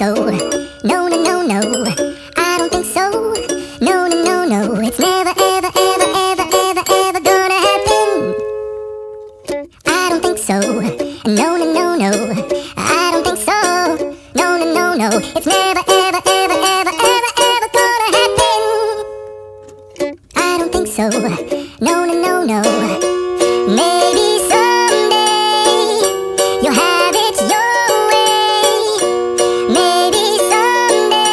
so. No, no, no, no. I don't think so. No, no, no, no. It's never, ever, ever, ever, ever, ever gonna happen. I don't think so. No, no, no, no. I don't think so. No, no, no, no. It's never, ever, ever, ever, ever, ever gonna happen. I don't think so. No, no, no, no. Maybe someday you'll have it your way. Maybe someday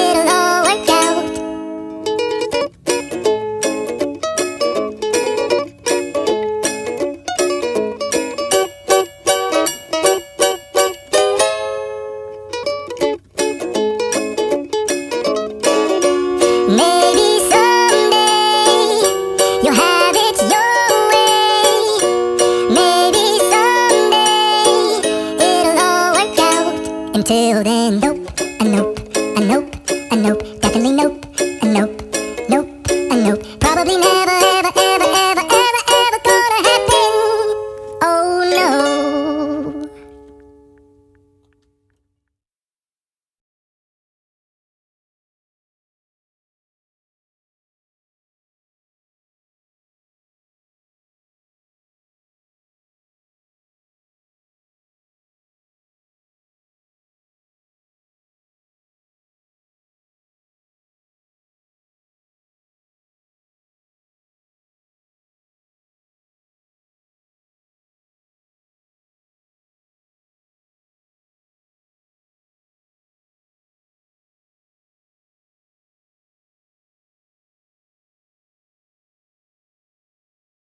it'll all work out. Maybe someday you'll have it your way. Maybe someday it'll all work out. Until then, nope, a nope, a nope, a nope, definitely nope, a nope, nope, a nope, probably never.